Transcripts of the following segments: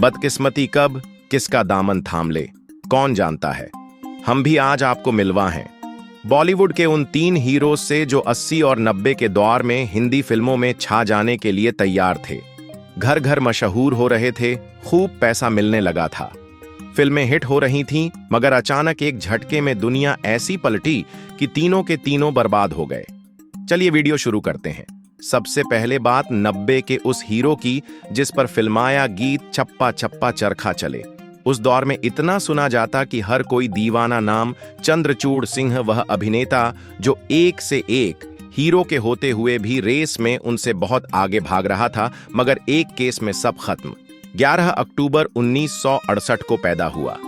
बदकिस्मती कब किसका दामन थाम ले, कौन जानता है। हम भी आज आपको मिलवा हैं बॉलीवुड के उन 3 हीरो से जो 80 और 90 के दौर में हिंदी फिल्मों में छा जाने के लिए तैयार थे। घर घर मशहूर हो रहे थे, खूब पैसा मिलने लगा था, फिल्में हिट हो रही थीं, मगर अचानक एक झटके में दुनिया ऐसी पलटी कि तीनों के तीनों बर्बाद हो गए। चलिए वीडियो शुरू करते हैं। सबसे पहले बात 90 के उस हीरो की जिस पर फिल्माया गीत चप्पा चप्पा चरखा चले। उस दौर में इतना सुना जाता कि हर कोई दीवाना नाम चंद्रचूड़ सिंह, वह अभिनेता जो एक से एक हीरो के होते हुए भी रेस में उनसे बहुत आगे भाग रहा था, मगर एक केस में सब खत्म। 11 अक्टूबर 1968 को पैदा हुआ।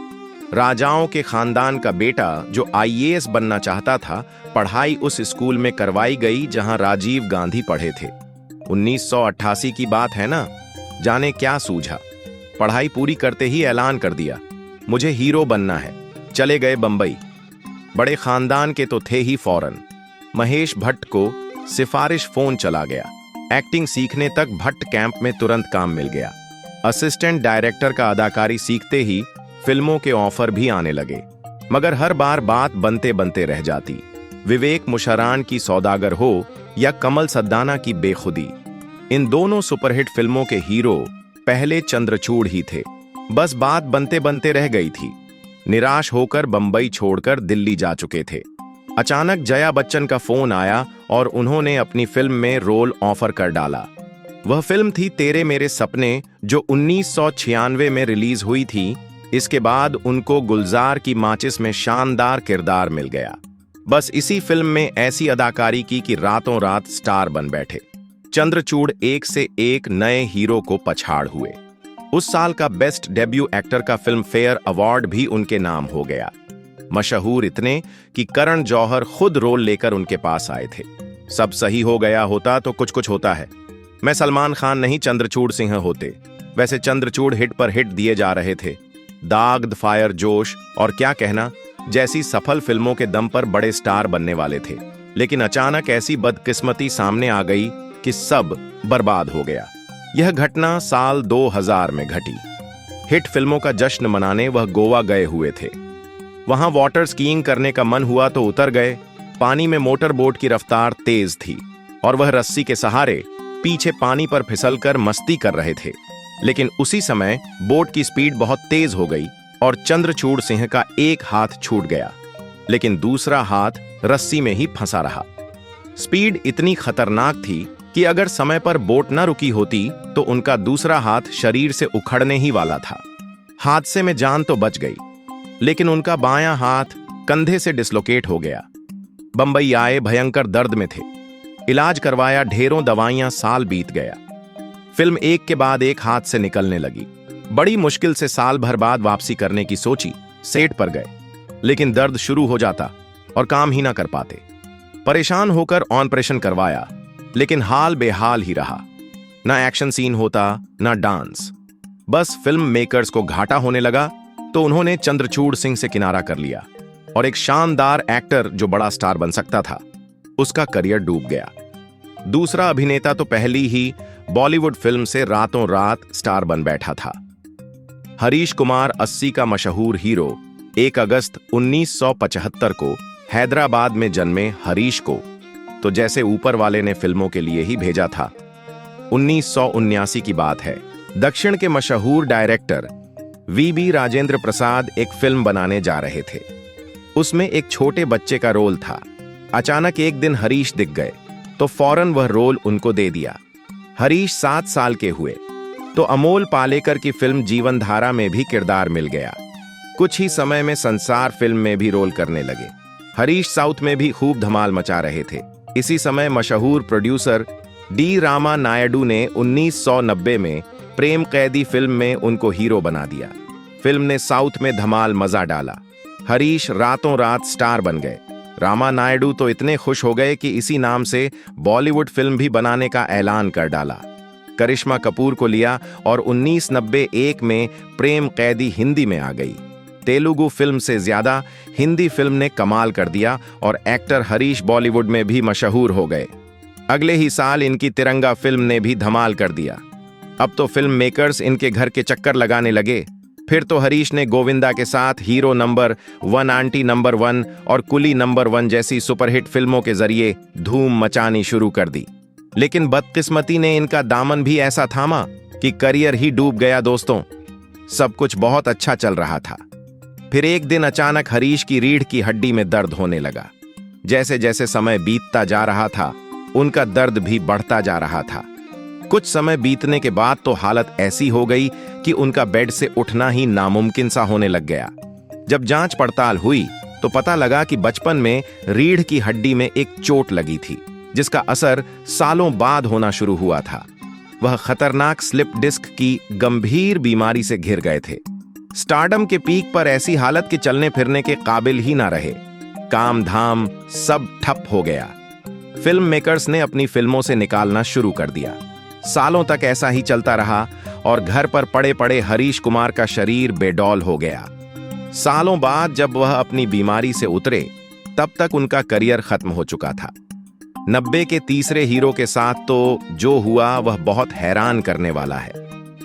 राजाओं के खानदान का बेटा जो आईएएस बनना चाहता था, पढ़ाई उस स्कूल में करवाई गई जहां राजीव गांधी पढ़े थे। 1988 की बात है ना, जाने क्या सूझा। पढ़ाई पूरी करते ही ऐलान कर दिया, मुझे हीरो बनना है। चले गए बंबई। बड़े खानदान के तो थे ही फौरन। महेश भट्ट को सिफारिश फोन चला गया। एक्टिंग सीखने तक भट्ट कैंप में तुरंत काम मिल गया। असिस्टेंट डायरेक्टर का अदाकारी सीखते ही फिल्मों के ऑफर भी आने लगे, मगर हर बार बात बनते बनते रह जाती। विवेक मुशर्रान की सौदागर हो या कमल सद्दाना की बेखुदी, इन दोनों सुपरहिट फिल्मों के हीरो पहले चंद्रचूड़ ही थे। बस बात बनते बनते रह गई थी। निराश होकर बंबई छोड़कर दिल्ली जा चुके थे। अचानक जया बच्चन का फोन आया और उन्होंने अपनी फिल्म में रोल ऑफर कर डाला। वह फिल्म थी तेरे मेरे सपने, जो 1996 में रिलीज हुई थी। इसके बाद उनको गुलजार की माचिस में शानदार किरदार मिल गया। बस इसी फिल्म में ऐसी अदाकारी की कि रातों रात स्टार बन बैठे। चंद्रचूड़ एक से एक नए हीरो को पछाड़ हुए। उस साल का बेस्ट डेब्यू एक्टर का फिल्म फेयर अवार्ड भी उनके नाम हो गया। मशहूर इतने कि करण जौहर खुद रोल लेकर उनके पास आए थे। सब सही हो गया होता तो कुछ कुछ होता है। मैं सलमान खान नहीं चंद्रचूड़ सिंह होते। वैसे चंद्रचूड़ हिट पर हिट दिए जा रहे थे। दाग, द फायर, जोश और क्या कहना जैसी सफल फिल्मों के दम पर बड़े स्टार बनने वाले थे। लेकिन अचानक ऐसी बदकिस्मती सामने आ गई कि सब बर्बाद हो गया। यह घटना साल 2000 में घटी। हिट फिल्मों का जश्न मनाने वह गोवा गए हुए थे। वहां वाटर स्कीइंग करने का मन हुआ तो उतर गए। पानी में मोटर बोट की रफ्तार तेज थी और वह रस्सी के सहारे पीछे पानी पर फिसलकर मस्ती कर रहे थे। लेकिन उसी समय बोट की स्पीड बहुत तेज हो गई और चंद्रचूड़ सिंह का एक हाथ छूट गया, लेकिन दूसरा हाथ रस्सी में ही फंसा रहा। स्पीड इतनी खतरनाक थी कि अगर समय पर बोट न रुकी होती तो उनका दूसरा हाथ शरीर से उखड़ने ही वाला था। हादसे में जान तो बच गई, लेकिन उनका बायां हाथ कंधे से डिस्लोकेट हो गया। बंबई आए, भयंकर दर्द में थे। इलाज करवाया, ढेरों दवाइयां, साल बीत गया। फिल्म एक के बाद एक हाथ से निकलने लगी। बड़ी मुश्किल से साल भर बाद वापसी करने की सोची। सेट पर गए, लेकिन दर्द शुरू हो जाता और काम ही ना कर पाते। परेशान होकर ऑपरेशन करवाया, लेकिन हाल बेहाल ही रहा। ना एक्शन सीन होता, ना डांस। बस फिल्म मेकर्स को घाटा होने लगा तो उन्होंने चंद्रचूड़ सिंह से किनारा कर लिया और एक शानदार एक्टर जो बड़ा स्टार बन सकता था, उसका करियर डूब गया। दूसरा अभिनेता तो पहली ही बॉलीवुड फिल्म से रातों रात स्टार बन बैठा था। हरीश कुमार 80 का मशहूर हीरो 1 अगस्त 1975 को हैदराबाद में जन्मे हरीश को तो जैसे ऊपर वाले ने फिल्मों के लिए ही भेजा था। 1979 की बात है। दक्षिण के मशहूर डायरेक्टर वीबी राजेंद्र प्रसाद एक फिल्म बनाने जा रहे थे। उसमें एक छोटे बच्चे का रोल था। अचानक एक दिन हरीश दिख गए तो फौरन वह रोल उनको दे दिया। हरीश 7 साल के हुए तो अमोल पालेकर की फिल्म जीवन धारा में भी किरदार मिल गया। कुछ ही समय में संसार फिल्म में भी रोल करने लगे। हरीश साउथ में भी खूब धमाल मचा रहे थे। इसी समय मशहूर प्रोड्यूसर डी रामा नायडू ने 1990 में प्रेम कैदी फिल्म में उनको हीरो बना दिया। फिल्म ने साउथ में धमाल मजा डाला। हरीश रातों रात स्टार बन गए। रामा नायडू तो इतने खुश हो गए कि इसी नाम से बॉलीवुड फिल्म भी बनाने का ऐलान कर डाला। करिश्मा कपूर को लिया और 1991 में प्रेम कैदी हिंदी में आ गई। तेलुगु फिल्म से ज्यादा हिंदी फिल्म ने कमाल कर दिया और एक्टर हरीश बॉलीवुड में भी मशहूर हो गए। अगले ही साल इनकी तिरंगा फिल्म ने भी धमाल कर दिया। अब तो फिल्म मेकर्स इनके घर के चक्कर लगाने लगे। फिर तो हरीश ने गोविंदा के साथ हीरो नंबर 1, आंटी नंबर 1 और कुली नंबर 1 जैसी सुपरहिट फिल्मों के जरिए धूम मचानी शुरू कर दी। लेकिन बदकिस्मती ने इनका दामन भी ऐसा थामा कि करियर ही डूब गया दोस्तों। सब कुछ बहुत अच्छा चल रहा था। फिर एक दिन अचानक हरीश की रीढ़ की हड्डी में दर्द होने लगा। जैसे जैसे समय बीतता जा रहा था, उनका दर्द भी बढ़ता जा रहा था। कुछ समय बीतने के बाद तो हालत ऐसी हो गई कि उनका बेड से उठना ही नामुमकिन सा होने लग गया। जब जांच पड़ताल हुई तो पता लगा कि बचपन में रीढ़ की हड्डी में एक चोट लगी थी, जिसका असर सालों बाद होना शुरू हुआ था। वह खतरनाक स्लिप डिस्क की गंभीर बीमारी से घिर गए थे। स्टारडम के पीक पर ऐसी हालत कि चलने फिरने के काबिल ही ना रहे। काम धाम सब ठप हो गया। फिल्म मेकर्स ने अपनी फिल्मों से निकालना शुरू कर दिया। सालों तक ऐसा ही चलता रहा और घर पर पड़े पड़े हरीश कुमार का शरीर बेडौल हो गया। सालों बाद जब वह अपनी बीमारी से उतरे, तब तक उनका करियर खत्म हो चुका था। 90 के तीसरे हीरो के साथ तो जो हुआ वह बहुत हैरान करने वाला है।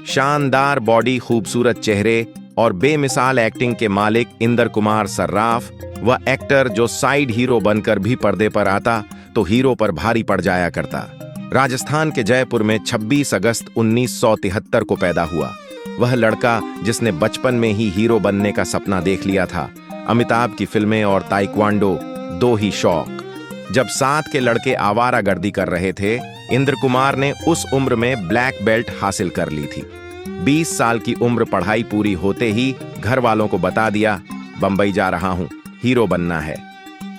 शानदार बॉडी, खूबसूरत चेहरे और बेमिसाल एक्टिंग के मालिक इंदर कुमार सर्राफ, वह एक्टर जो साइड हीरो बनकर भी पर्दे पर आता तो हीरो पर भारी पड़ जाया करता। राजस्थान के जयपुर में 26 अगस्त 1973 को पैदा हुआ। वह लड़का जिसने बचपन में ही हीरो बनने का सपना देख लिया था। अमिताभ की फिल्में और ताइक्वांडो, दो ही शौक। जब साथ के लड़के आवारागर्दी कर रहे थे, इंद्र कुमार ने उस उम्र में ब्लैक बेल्ट हासिल कर ली थी। 20 साल की उम्र पढ़ाई पूरी होते ही घर वालों को बता दिया, बंबई जा रहा हूं, हीरो बनना है।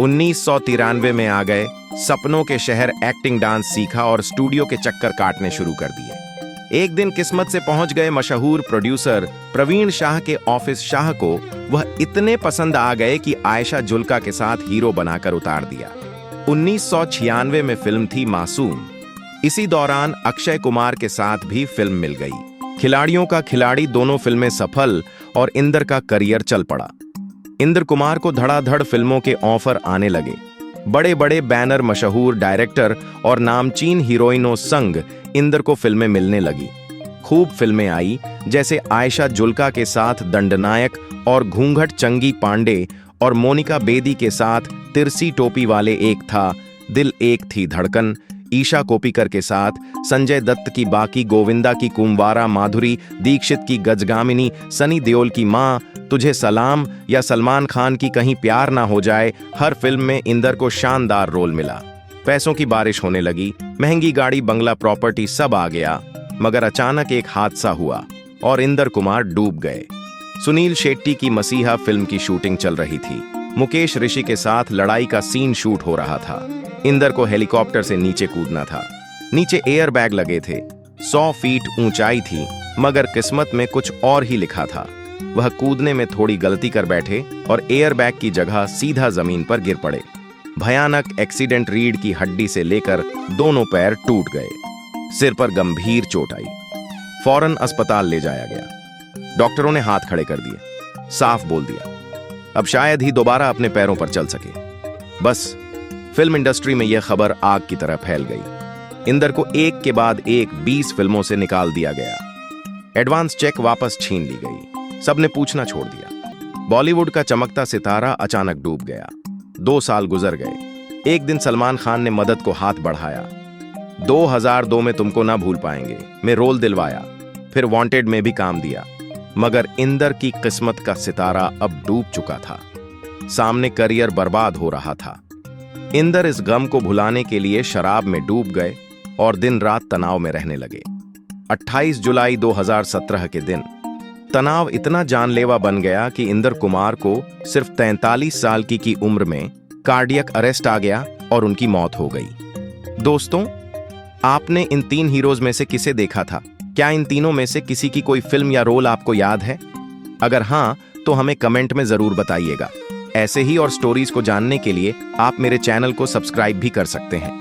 1993 में आ गए। सपनों के शहर एक्टिंग, डांस सीखा और स्टूडियो के चक्कर काटने शुरू कर दिए। एक दिन किस्मत से पहुंच गए मशहूर प्रोड्यूसर प्रवीण शाह के ऑफिस शाह को। वह इतने पसंद आ गए कि आयशा जुल्का के साथ हीरो बनाकर उतार दिया। 1996 में फिल्म थी मासूम। इसी दौरान अक्षय कुमार के साथ भी फिल्म मिल गई। खिलाड़ियों का खिलाड़ी दोनों फिल्में सफल और इंदर का करियर चल पड़ा। इंदर कुमार को धड़ाधड़ फिल्मों के ऑफर आने लगे। बड़े बड़े बैनर, मशहूर डायरेक्टर और नामचीन हीरोइनों संग इंदर को फिल्में मिलने लगी। खूब फिल्में आई, जैसे आयशा जुल्का के साथ दंडनायक और घूंघट चंगी पांडे और मोनिका बेदी के साथ तिरसी टोपी वाले एक था, दिल एक थी धड़कन, ईशा कोप्पिकर के साथ संजय दत्त की बाकी, गोविंदा की कुंवारा, माधुरी दीक्षित की गजगामिनी, सनी देओल की मां, तुझे सलाम या सलमान खान की कहीं प्यार ना हो जाए। हर फिल्म में इंदर को शानदार रोल मिला। पैसों की बारिश होने लगी। महंगी गाड़ी, बंगला, प्रॉपर्टी सब आ गया। मगर अचानक एक हादसा हुआ और इंदर कुमार डूब गए। सुनील शेट्टी की मसीहा फिल्म की शूटिंग चल रही थी। मुकेश ऋषि के साथ लड़ाई का सीन शूट हो रहा था। इंदर को हेलीकॉप्टर से नीचे कूदना था। नीचे एयर बैग लगे थे। 100 फीट ऊंचाई थी, मगर किस्मत में कुछ और ही लिखा था। वह कूदने में थोड़ी गलती कर बैठे और एयर बैग की जगह सीधा जमीन पर गिर पड़े। भयानक एक्सीडेंट, रीढ़ की हड्डी से लेकर दोनों पैर टूट गए। सिर पर गंभीर चोट आई। फौरन अस्पताल ले जाया गया। डॉक्टरों ने हाथ खड़े कर दिए, साफ बोल दिया अब शायद ही दोबारा अपने पैरों पर चल सके। बस फिल्म इंडस्ट्री में यह खबर आग की तरह फैल गई। इंदर को एक के बाद एक 20 फिल्मों से निकाल दिया गया। एडवांस चेक वापस छीन ली गई। सबने पूछना छोड़ दिया। बॉलीवुड का चमकता सितारा अचानक डूब गया। 2 साल गुजर गए। एक दिन सलमान खान ने मदद को हाथ बढ़ाया। 2002 में तुमको ना भूल पाएंगे में रोल दिलवाया। फिर वांटेड में भी काम दिया। मगर इंदर की किस्मत का सितारा अब डूब चुका था। सामने करियर बर्बाद हो रहा था। इंदर इस गम को भुलाने के लिए शराब में डूब गए और दिन रात तनाव में रहने लगे। 28 जुलाई 2017 के दिन तनाव इतना जानलेवा बन गया कि इंदर कुमार को सिर्फ 43 साल की उम्र में कार्डियक अरेस्ट आ गया और उनकी मौत हो गई। दोस्तों, आपने इन 3 हीरोज में से किसे देखा था? क्या इन तीनों में से किसी की कोई फिल्म या रोल आपको याद है? अगर हाँ, तो हमें कमेंट में जरूर बताइएगा। ऐसे ही और स्टोरीज को जानने के लिए आप मेरे चैनल को सब्सक्राइब भी कर सकते हैं।